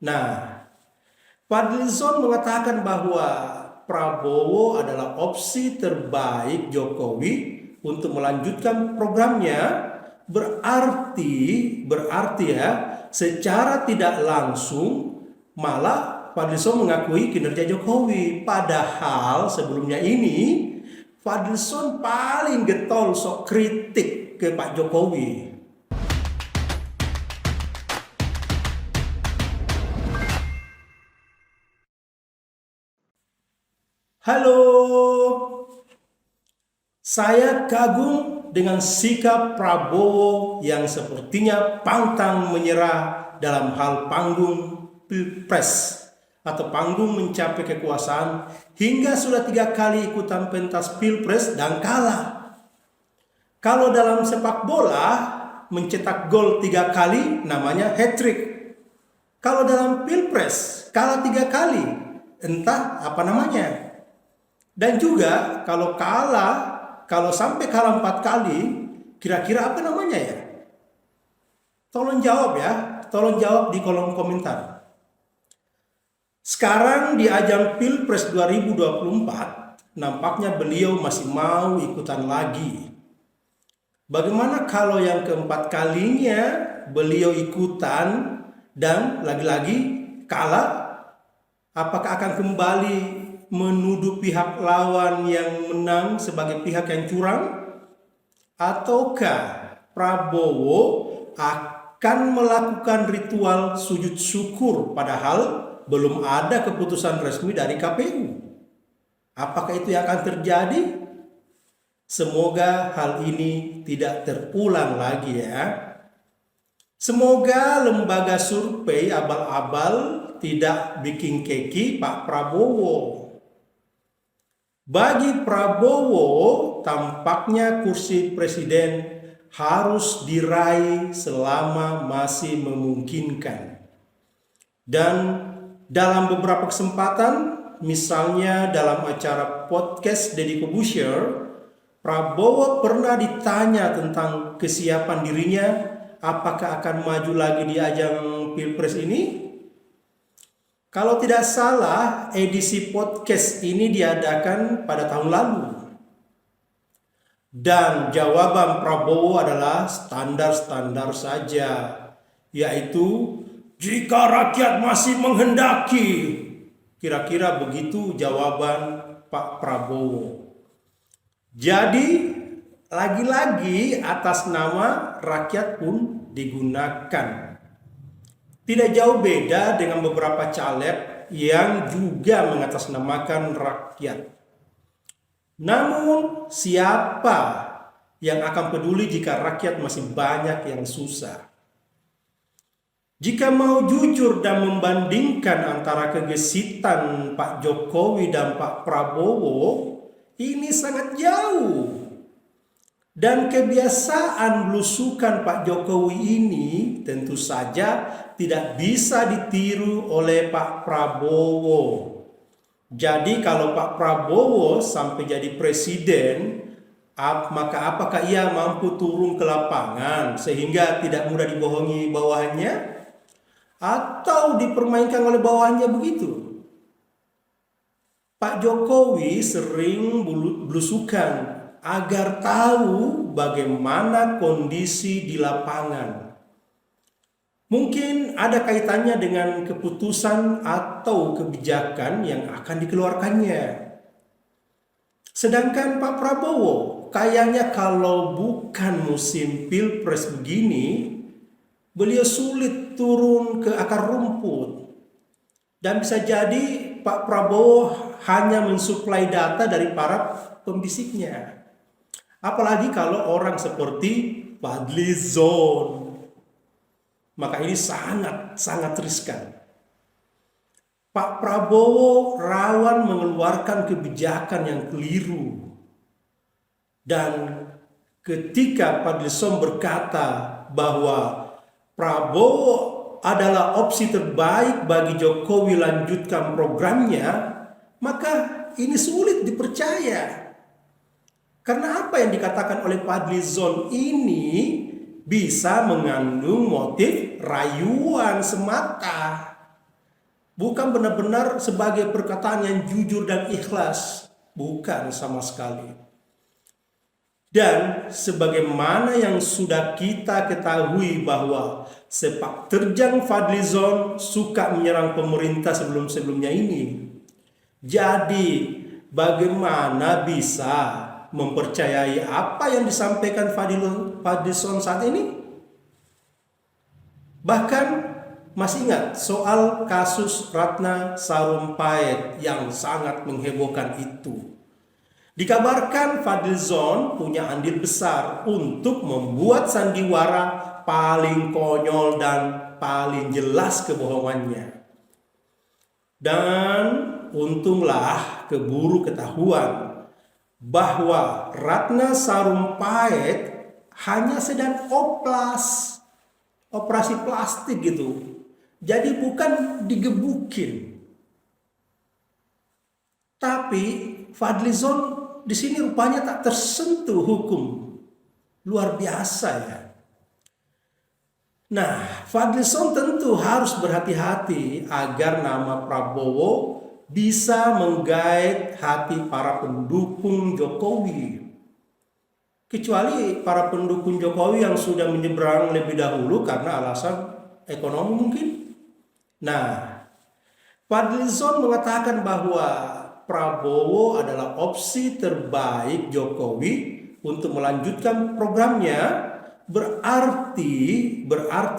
Nah, Fadlizon mengatakan bahwa Prabowo adalah opsi terbaik Jokowi untuk melanjutkan programnya. Berarti ya, secara tidak langsung malah Fadlizon mengakui kinerja Jokowi. Padahal sebelumnya ini Fadlizon paling getol sok kritik ke Pak Jokowi. Halo, saya kagum dengan sikap Prabowo yang sepertinya pantang menyerah dalam hal panggung Pilpres atau panggung mencapai kekuasaan hingga sudah 3 kali ikutan pentas Pilpres dan kalah. Kalau dalam sepak bola mencetak gol 3 kali namanya hat-trick. Kalau dalam Pilpres kalah 3 kali entah apa namanya. Dan juga kalau sampai kalah 4 kali, kira-kira apa namanya ya? Tolong jawab ya, tolong jawab di kolom komentar. Sekarang di ajang Pilpres 2024, nampaknya beliau masih mau ikutan lagi. Bagaimana kalau yang keempat kalinya beliau ikutan dan lagi-lagi kalah? Apakah akan kembali menuduh pihak lawan yang menang sebagai pihak yang curang? Ataukah Prabowo akan melakukan ritual sujud syukur padahal belum ada keputusan resmi dari KPU? Apakah itu yang akan terjadi? Semoga hal ini tidak terulang lagi ya. Semoga lembaga survei abal-abal tidak bikin keki Pak Prabowo. Bagi Prabowo, tampaknya kursi presiden harus diraih selama masih memungkinkan. Dan dalam beberapa kesempatan, misalnya dalam acara podcast Deddy Corbuzier, Prabowo pernah ditanya tentang kesiapan dirinya, apakah akan maju lagi di ajang Pilpres ini? Kalau tidak salah, edisi podcast ini diadakan pada tahun lalu. Dan jawaban Prabowo adalah standar-standar saja, yaitu jika rakyat masih menghendaki. Kira-kira begitu jawaban Pak Prabowo. Jadi, lagi-lagi atas nama rakyat pun digunakan. Tidak jauh beda dengan beberapa caleg yang juga mengatasnamakan rakyat. Namun siapa yang akan peduli jika rakyat masih banyak yang susah? Jika mau jujur dan membandingkan antara kegesitan Pak Jokowi dan Pak Prabowo, ini sangat jauh. Dan kebiasaan belusukan Pak Jokowi ini tentu saja tidak bisa ditiru oleh Pak Prabowo. Jadi kalau Pak Prabowo sampai jadi presiden, maka apakah ia mampu turun ke lapangan sehingga tidak mudah dibohongi bawahannya? Atau dipermainkan oleh bawahannya begitu? Pak Jokowi sering belusukan agar tahu bagaimana kondisi di lapangan. Mungkin ada kaitannya dengan keputusan atau kebijakan yang akan dikeluarkannya. Sedangkan Pak Prabowo, kayaknya kalau bukan musim Pilpres begini, beliau sulit turun ke akar rumput. Dan bisa jadi Pak Prabowo hanya mensuplai data dari para pembisiknya. Apalagi kalau orang seperti Fadlizon. Maka ini sangat riskan. Pak Prabowo rawan mengeluarkan kebijakan yang keliru. Dan ketika Fadlizon berkata bahwa Prabowo adalah opsi terbaik bagi Jokowi lanjutkan programnya, maka ini sulit dipercaya. Karena apa yang dikatakan oleh Fadlizon ini bisa mengandung motif rayuan semata. Bukan benar-benar sebagai perkataan yang jujur dan ikhlas. Bukan sama sekali. Dan sebagaimana yang sudah kita ketahui bahwa sepak terjang Fadlizon suka menyerang pemerintah sebelum-sebelumnya ini. Jadi bagaimana bisa mempercayai apa yang disampaikan Fadlizon saat ini? Bahkan masih ingat soal kasus Ratna Sarumpait yang sangat menghebohkan itu. Dikabarkan Fadlizon punya andil besar untuk membuat sandiwara paling konyol dan paling jelas kebohongannya. Dan untunglah keburu ketahuan bahwa Ratna Sarumpait hanya sedang operasi plastik gitu. Jadi bukan digebukin. Tapi Fadlizon di sini rupanya tak tersentuh hukum. Luar biasa ya. Nah, Fadlizon tentu harus berhati-hati agar nama Prabowo bisa menggait hati para pendukung Jokowi. Kecuali para pendukung Jokowi yang sudah menyeberang lebih dahulu karena alasan ekonomi mungkin. Nah, Fadlizon mengatakan bahwa Prabowo adalah opsi terbaik Jokowi untuk melanjutkan programnya. Berarti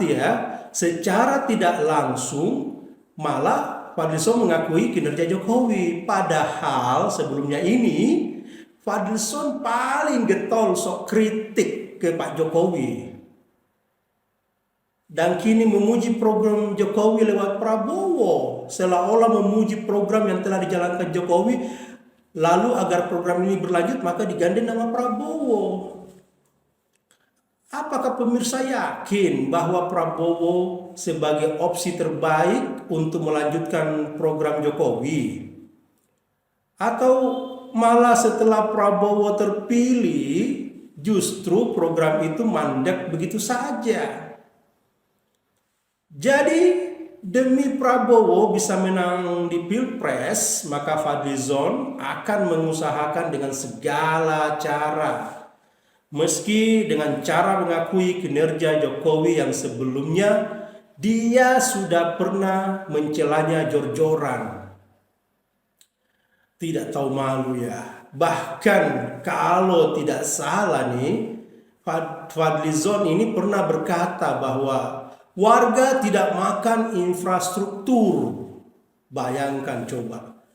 ya secara tidak langsung malah Fadlizon mengakui kinerja Jokowi. Padahal sebelumnya ini Fadlizon paling getol sok kritik ke Pak Jokowi. Dan kini memuji program Jokowi lewat Prabowo, seolah-olah memuji program yang telah dijalankan Jokowi, lalu agar program ini berlanjut maka digandeng nama Prabowo. Apakah pemirsa yakin bahwa Prabowo sebagai opsi terbaik untuk melanjutkan program Jokowi? Atau malah setelah Prabowo terpilih, justru program itu mandek begitu saja? Jadi demi Prabowo bisa menang di Pilpres, maka Fadlizon akan mengusahakan dengan segala cara. Meski dengan cara mengakui kinerja Jokowi yang sebelumnya dia sudah pernah mencelanya jor-joran. Tidak tahu malu ya. Bahkan kalau tidak salah nih, Fadlizon ini pernah berkata bahwa warga tidak makan infrastruktur. Bayangkan coba.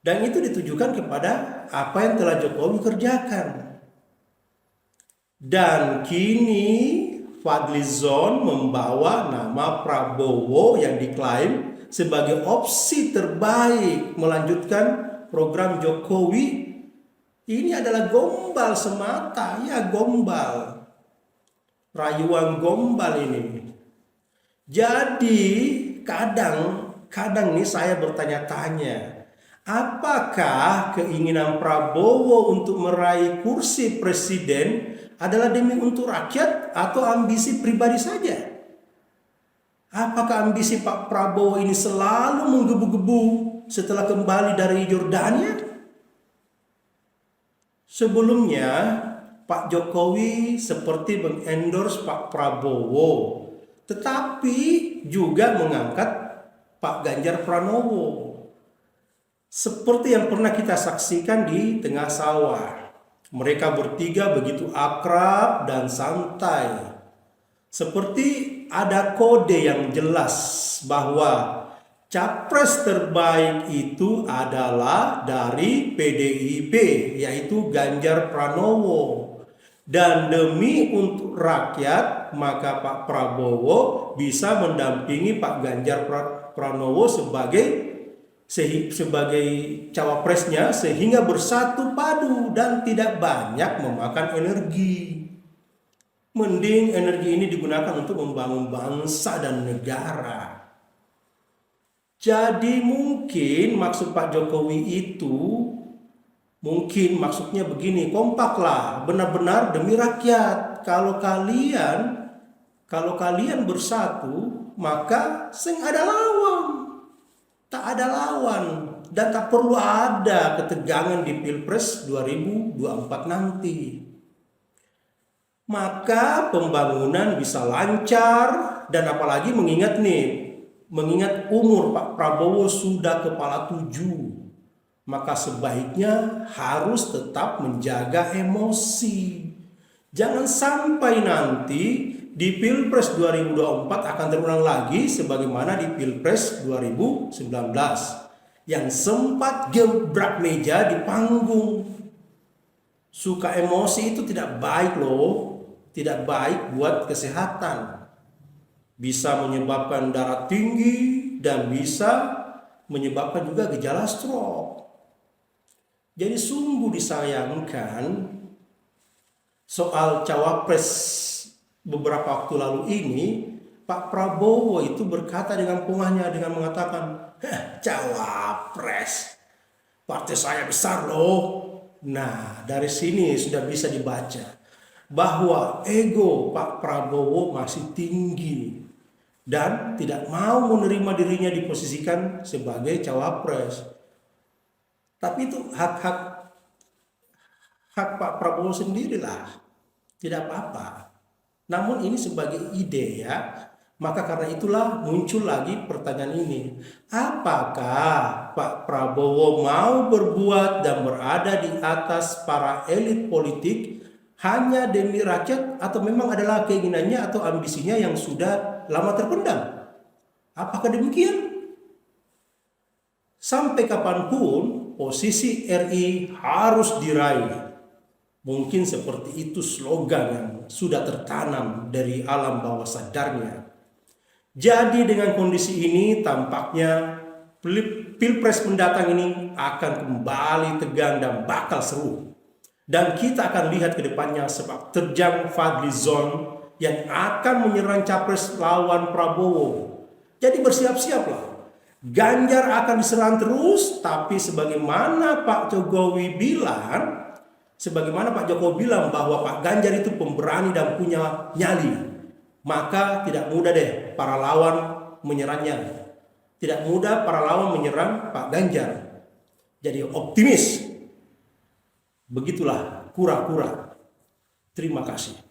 Dan itu ditujukan kepada apa yang telah Jokowi kerjakan. Dan kini Fadlizon membawa nama Prabowo yang diklaim sebagai opsi terbaik melanjutkan program Jokowi. Ini adalah gombal semata, ya gombal. Rayuan gombal ini. Jadi kadang nih saya bertanya-tanya, apakah keinginan Prabowo untuk meraih kursi presiden adalah demi untuk rakyat atau ambisi pribadi saja? Apakah ambisi Pak Prabowo ini selalu menggebu-gebu setelah kembali dari Yordania? Sebelumnya Pak Jokowi seperti mengendorse Pak Prabowo, tetapi juga mengangkat Pak Ganjar Pranowo. Seperti yang pernah kita saksikan di tengah sawah. Mereka bertiga begitu akrab dan santai. Seperti ada kode yang jelas bahwa capres terbaik itu adalah dari PDIP, yaitu Ganjar Pranowo. Dan demi untuk rakyat, maka Pak Prabowo bisa mendampingi Pak Ganjar Pranowo sebagai cawapresnya, sehingga bersatu padu dan tidak banyak memakan energi. Mending energi ini digunakan untuk membangun bangsa dan negara. Jadi mungkin maksud Pak Jokowi itu, mungkin maksudnya begini, kompaklah, benar-benar demi rakyat. Kalau kalian bersatu, maka sing ada lawang. ada lawan dan tak perlu ada ketegangan di Pilpres 2024 nanti. Maka pembangunan bisa lancar, dan apalagi mengingat umur Pak Prabowo sudah kepala 7, maka sebaiknya harus tetap menjaga emosi. Jangan sampai nanti di Pilpres 2024 akan terulang lagi sebagaimana di Pilpres 2019 yang sempat gebrak meja di panggung. Suka emosi itu tidak baik loh. Tidak baik buat kesehatan. Bisa menyebabkan darah tinggi dan bisa menyebabkan juga gejala stroke. Jadi sungguh disayangkan soal cawapres beberapa waktu lalu ini, Pak Prabowo itu berkata dengan pungahnya dengan mengatakan, cawapres, partai saya besar loh. Nah, dari sini sudah bisa dibaca bahwa ego Pak Prabowo masih tinggi dan tidak mau menerima dirinya diposisikan sebagai cawapres. Tapi itu hak Pak Prabowo sendirilah, tidak apa-apa. Namun ini sebagai ide ya, maka karena itulah muncul lagi pertanyaan ini. Apakah Pak Prabowo mau berbuat dan berada di atas para elit politik hanya demi rakyat, atau memang adalah keinginannya atau ambisinya yang sudah lama terpendam? Apakah demikian? Sampai kapanpun posisi RI harus diraih. Mungkin seperti itu slogan yang sudah tertanam dari alam bawah sadarnya. Jadi dengan kondisi ini tampaknya Pilpres mendatang ini akan kembali tegang dan bakal seru. Dan kita akan lihat ke depannya sepak terjang Fadlizon yang akan menyerang capres lawan Prabowo. Jadi bersiap-siaplah. Ganjar akan diserang terus, tapi sebagaimana Pak Jokowi bilang bahwa Pak Ganjar itu pemberani dan punya nyali, maka tidak mudah deh para lawan menyerangnya. Tidak mudah para lawan menyerang Pak Ganjar. Jadi optimis. Begitulah kura-kura. Terima kasih.